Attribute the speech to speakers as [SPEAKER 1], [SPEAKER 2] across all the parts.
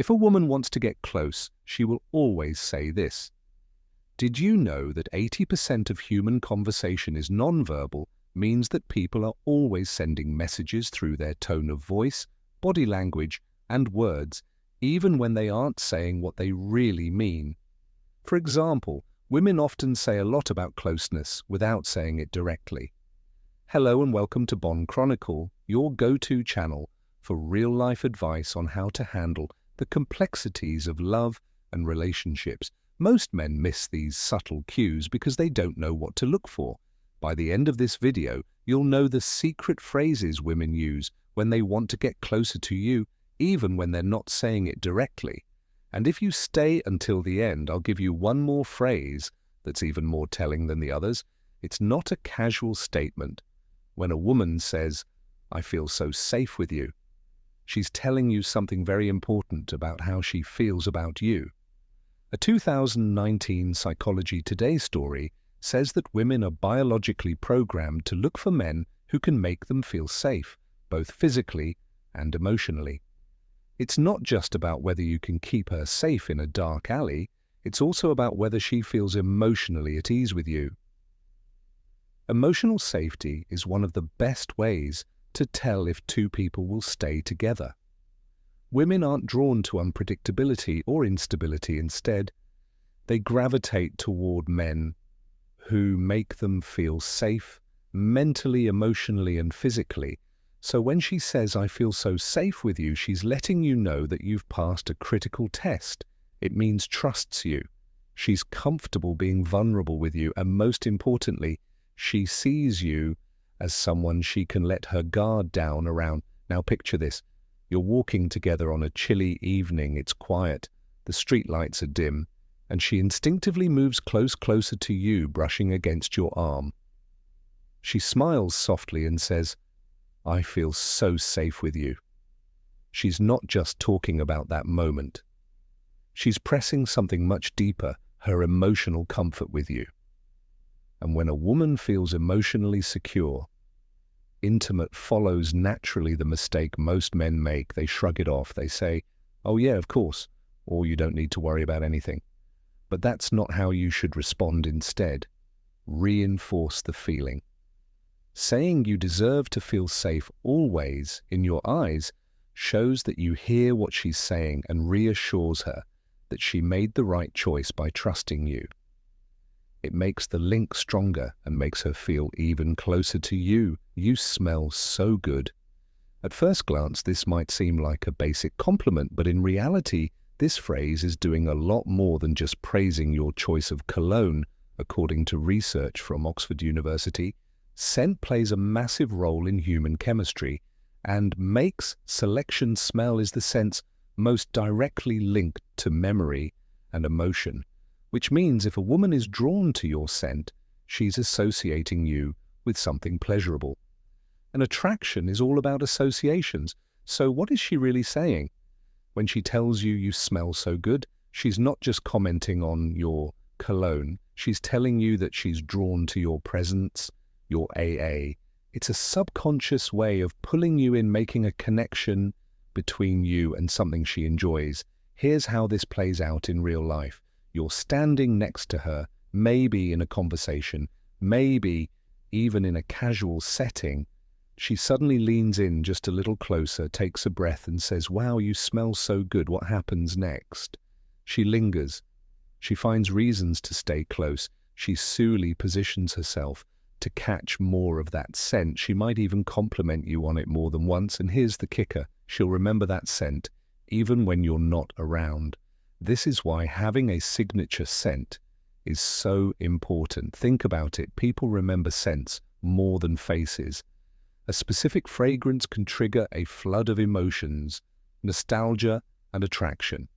[SPEAKER 1] If a woman wants to get close, she will always say this. Did you know that 80% of human conversation is nonverbal, means that people are always sending messages through their tone of voice, body language, and words, even when they aren't saying what they really mean? For example, women often say a lot about closeness without saying it directly. Hello and welcome to Bond Chronicle, your go-to channel for real-life advice on how to handle the complexities of love and relationships. Most men miss these subtle cues because they don't know what to look for. By the end of this video, you'll know the secret phrases women use when they want to get closer to you, even when they're not saying it directly. And if you stay until the end, I'll give you one more phrase that's even more telling than the others. It's not a casual statement. When a woman says, "I feel so safe with you," she's telling you something very important about how she feels about you. A 2019 Psychology Today story says that women are biologically programmed to look for men who can make them feel safe, both physically and emotionally. It's not just about whether you can keep her safe in a dark alley, it's also about whether she feels emotionally at ease with you. Emotional safety is one of the best ways to tell if two people will stay together. Women aren't drawn to unpredictability or instability. Instead, they gravitate toward men who make them feel safe mentally, emotionally, and physically. So when she says, "I feel so safe with you," she's letting you know that you've passed a critical test. It means trusts you. She's comfortable being vulnerable with you, and most importantly, she sees you as someone she can let her guard down around. Now picture this. You're walking together on a chilly evening, it's quiet, the streetlights are dim, and she instinctively moves closer to you, brushing against your arm. She smiles softly and says, "I feel so safe with you." She's not just talking about that moment. She's pressing something much deeper, her emotional comfort with you. And when a woman feels emotionally secure, intimate follows naturally. The mistake most men make. They shrug it off. They say, "Oh yeah, of course," or "You don't need to worry about anything." But that's not how you should respond. Instead, reinforce the feeling. Saying you deserve to feel safe always in your eyes shows that you hear what she's saying and reassures her that she made the right choice by trusting you. It makes the link stronger and makes her feel even closer to you. "You smell so good." At first glance, this might seem like a basic compliment, but in reality, this phrase is doing a lot more than just praising your choice of cologne. According to research from Oxford University, scent plays a massive role in human chemistry and makes selection. Smell is the sense most directly linked to memory and emotion, which means if a woman is drawn to your scent, she's associating you with something pleasurable. And attraction is all about associations. So what is she really saying? When she tells you you smell so good, she's not just commenting on your cologne. She's telling you that she's drawn to your presence, your AA. It's a subconscious way of pulling you in, making a connection between you and something she enjoys. Here's how this plays out in real life. You're standing next to her, maybe in a conversation, maybe even in a casual setting. She suddenly leans in just a little closer, takes a breath and says, "Wow, you smell so good." What happens next? She lingers. She finds reasons to stay close. She slowly positions herself to catch more of that scent. She might even compliment you on it more than once. And here's the kicker. She'll remember that scent even when you're not around. This is why having a signature scent is so important. Think about it. People remember scents more than faces. A specific fragrance can trigger a flood of emotions, nostalgia, and attraction.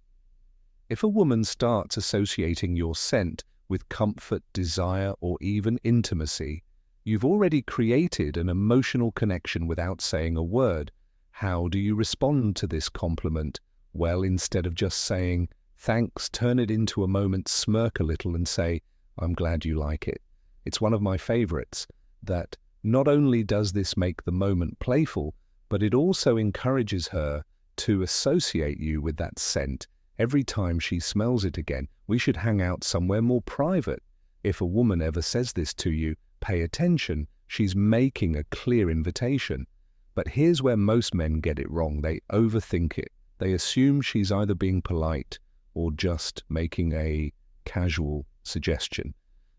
[SPEAKER 1] If a woman starts associating your scent with comfort, desire, or even intimacy, you've already created an emotional connection without saying a word. How do you respond to this compliment? Well, instead of just saying, "Thanks," turn it into a moment, smirk a little and say, "I'm glad you like it." It's one of my favorites. That not only does this make the moment playful, but it also encourages her to associate you with that scent. Every time she smells it again, we should hang out somewhere more private. If a woman ever says this to you, pay attention. She's making a clear invitation. But here's where most men get it wrong. They overthink it. They assume she's either being polite or just making a casual suggestion.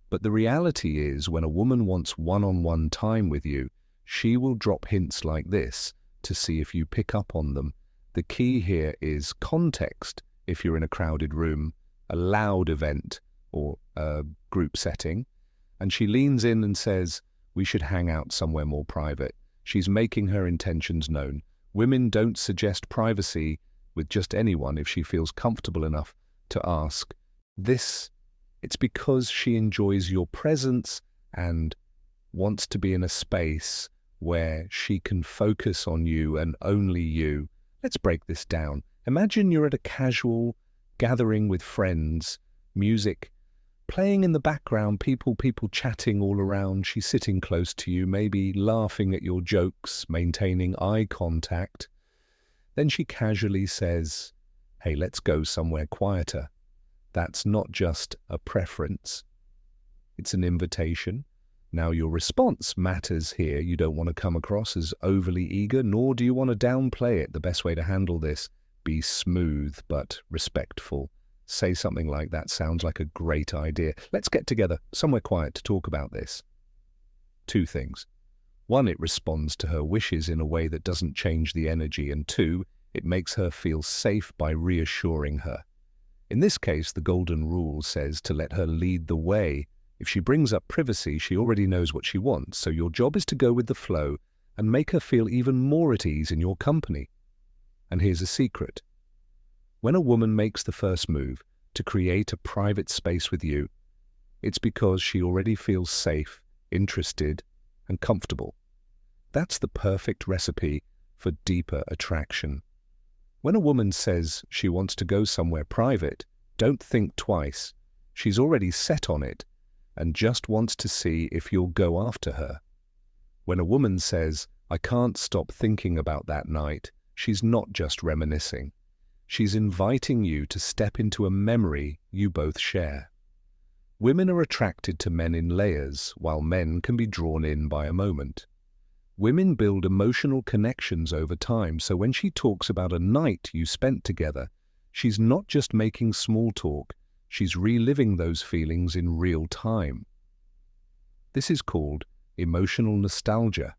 [SPEAKER 1] But the reality is, when a woman wants one-on-one time with you, she will drop hints like this to see if you pick up on them. The key here is context. If you're in a crowded room, a loud event, or a group setting, and she leans in and says, we should hang out somewhere more private, she's making her intentions known. Women don't suggest privacy with just anyone if she feels comfortable enough to ask. It's because she enjoys your presence and wants to be in a space where she can focus on you and only you. Let's break this down. Imagine you're at a casual gathering with friends, music playing in the background, people chatting all around. She's sitting close to you, maybe laughing at your jokes, maintaining eye contact. Then she casually says, hey, let's go somewhere quieter. That's not just a preference, it's an invitation. Now, your response matters here. You don't want to come across as overly eager, nor do you want to downplay it. The best way to handle this, be smooth but respectful. Say something like, that sounds like a great idea. Let's get together somewhere quiet to talk about this. Two things. One, it responds to her wishes in a way that doesn't change the energy. And two, it makes her feel safe by reassuring her. In this case, the golden rule says to let her lead the way. If she brings up privacy, she already knows what she wants, so your job is to go with the flow and make her feel even more at ease in your company. And here's a secret. When a woman makes the first move to create a private space with you, it's because she already feels safe, interested, and comfortable. That's the perfect recipe for deeper attraction. When a woman says she wants to go somewhere private, don't think twice. She's already set on it and just wants to see if you'll go after her. When a woman says, I can't stop thinking about that night, she's not just reminiscing. She's inviting you to step into a memory you both share. Women are attracted to men in layers, while men can be drawn in by a moment. Women build emotional connections over time, so when she talks about a night you spent together, she's not just making small talk, she's reliving those feelings in real time. This is called emotional nostalgia,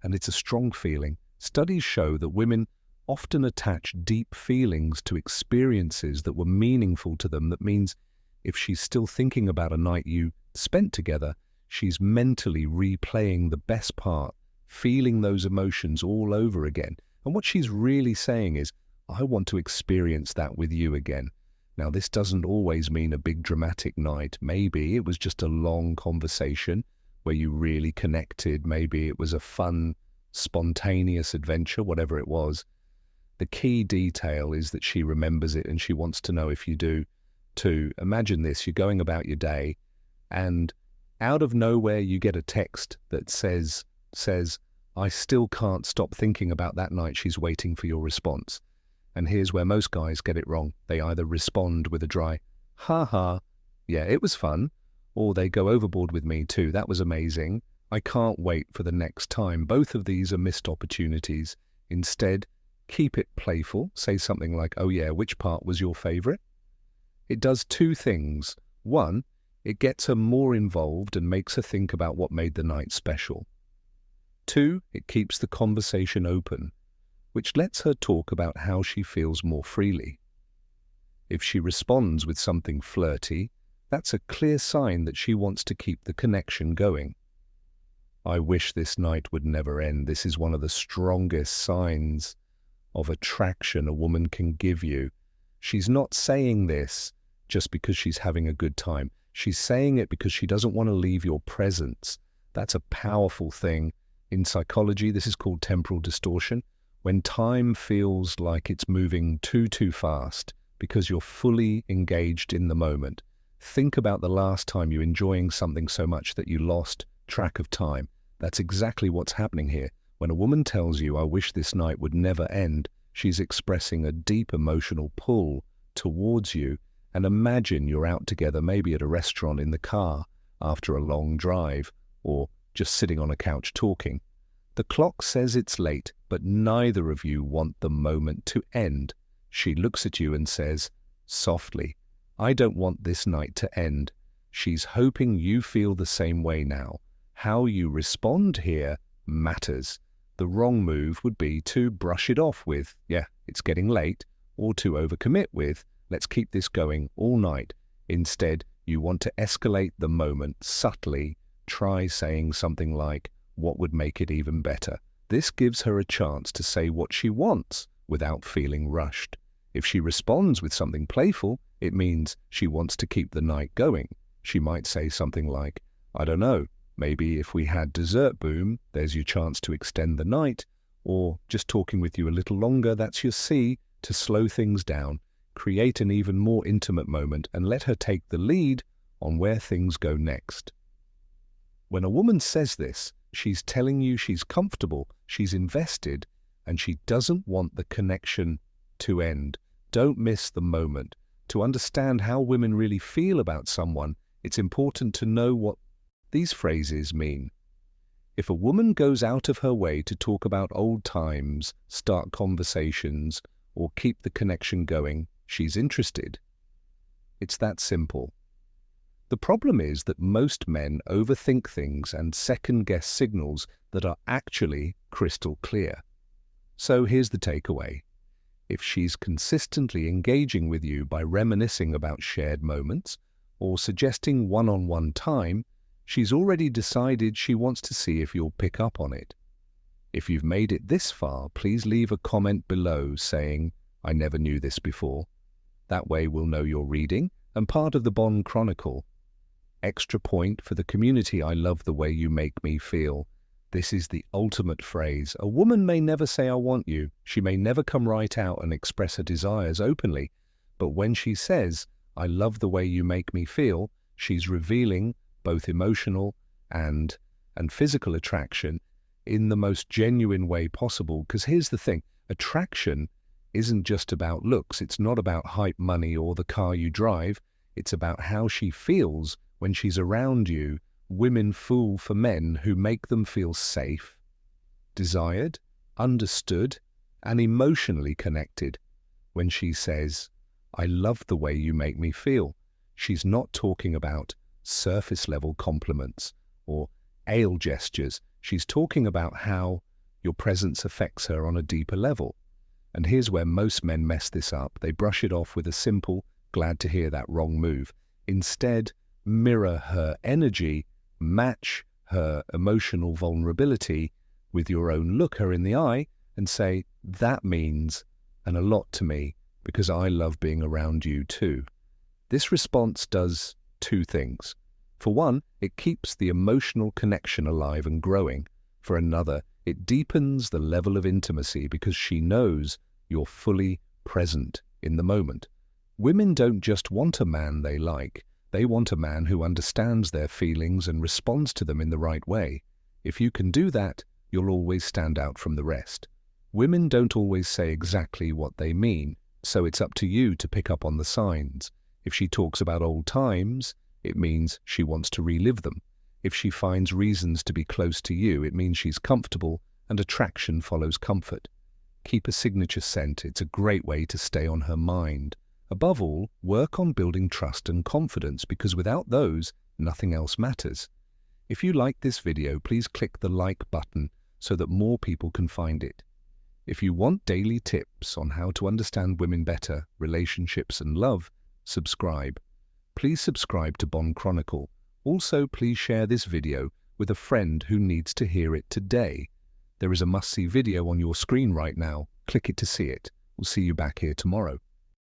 [SPEAKER 1] and it's a strong feeling. Studies show that women often attach deep feelings to experiences that were meaningful to them. That means if she's still thinking about a night you spent together, she's mentally replaying the best part, feeling those emotions all over again. And what she's really saying is, I want to experience that with you again. Now, this doesn't always mean a big dramatic night. Maybe it was just a long conversation where you really connected. Maybe it was a fun, spontaneous adventure, whatever it was. The key detail is that she remembers it and she wants to know if you do too. Imagine this, you're going about your day and out of nowhere you get a text that says, I still can't stop thinking about that night. She's waiting for your response. And here's where most guys get it wrong. They either respond with a dry, ha ha, yeah, it was fun, or they go overboard with me too, that was amazing, I can't wait for the next time. Both of these are missed opportunities. Instead, keep it playful. Say something like, oh yeah, which part was your favorite? It does two things. One, it gets her more involved and makes her think about what made the night special. Two, it keeps the conversation open, which lets her talk about how she feels more freely. If she responds with something flirty, that's a clear sign that she wants to keep the connection going. I wish this night would never end. This is one of the strongest signs of attraction a woman can give you. She's not saying this just because she's having a good time. She's saying it because she doesn't want to leave your presence. That's a powerful thing. In psychology, this is called temporal distortion. When time feels like it's moving too fast because you're fully engaged in the moment. Think about the last time you're enjoying something so much that you lost track of time. That's exactly what's happening here. When a woman tells you, I wish this night would never end, She's expressing a deep emotional pull towards you, and imagine you're out together, maybe at a restaurant, in the car, after a long drive, or just sitting on a couch talking. The clock says it's late, but neither of you want the moment to end. She looks at you and says, softly, "I don't want this night to end." She's hoping you feel the same way now. How you respond here matters. The wrong move would be to brush it off with, "Yeah, it's getting late," or to overcommit with, "Let's keep this going all night." Instead, you want to escalate the moment subtly. Try saying something like, "What would make it even better?" This gives her a chance to say what she wants without feeling rushed. If she responds with something playful, it means she wants to keep the night going. She might say something like, "I don't know, maybe if we had dessert, boom, there's your chance to extend the night," or "Just talking with you a little longer, that's your C," to slow things down, create an even more intimate moment, and let her take the lead on where things go next. When a woman says this, she's telling you she's comfortable, she's invested, and she doesn't want the connection to end. Don't miss the moment. To understand how women really feel about someone, it's important to know what these phrases mean. If a woman goes out of her way to talk about old times, start conversations, or keep the connection going, she's interested. It's that simple. The problem is that most men overthink things and second-guess signals that are actually crystal clear. So here's the takeaway. If she's consistently engaging with you by reminiscing about shared moments or suggesting one-on-one time, she's already decided she wants to see if you'll pick up on it. If you've made it this far, please leave a comment below saying, "I never knew this before." That way we'll know you're reading and part of the Bond Chronicle. Extra point for the community: I love the way you make me feel. This is the ultimate phrase. A woman may never say "I want you." She may never come right out and express her desires openly. But when she says, "I love the way you make me feel," she's revealing both emotional and physical attraction in the most genuine way possible. Because here's the thing, attraction isn't just about looks. It's not about hype, money, or the car you drive. It's about how she feels when she's around you. Women fall for men who make them feel safe, desired, understood, and emotionally connected. When she says, "I love the way you make me feel," she's not talking about surface-level compliments or ale gestures. She's talking about how your presence affects her on a deeper level. And here's where most men mess this up. They brush it off with a simple, "Glad to hear that," wrong move. Instead, mirror her energy, match her emotional vulnerability with your own, look her in the eye and say, "That means a lot to me because I love being around you too." This response does two things. For one, it keeps the emotional connection alive and growing. For another, it deepens the level of intimacy because she knows you're fully present in the moment. Women don't just want a man they like. They want a man who understands their feelings and responds to them in the right way. If you can do that, you'll always stand out from the rest. Women don't always say exactly what they mean, so it's up to you to pick up on the signs. If she talks about old times, it means she wants to relive them. If she finds reasons to be close to you, it means she's comfortable, and attraction follows comfort. Keep a signature scent. It's a great way to stay on her mind. Above all, work on building trust and confidence, because without those, nothing else matters. If you like this video, please click the like button so that more people can find it. If you want daily tips on how to understand women better, relationships and love, subscribe. Please subscribe to Bond Chronicle. Also, please share this video with a friend who needs to hear it today. There is a must-see video on your screen right now. Click it to see it. We'll see you back here tomorrow.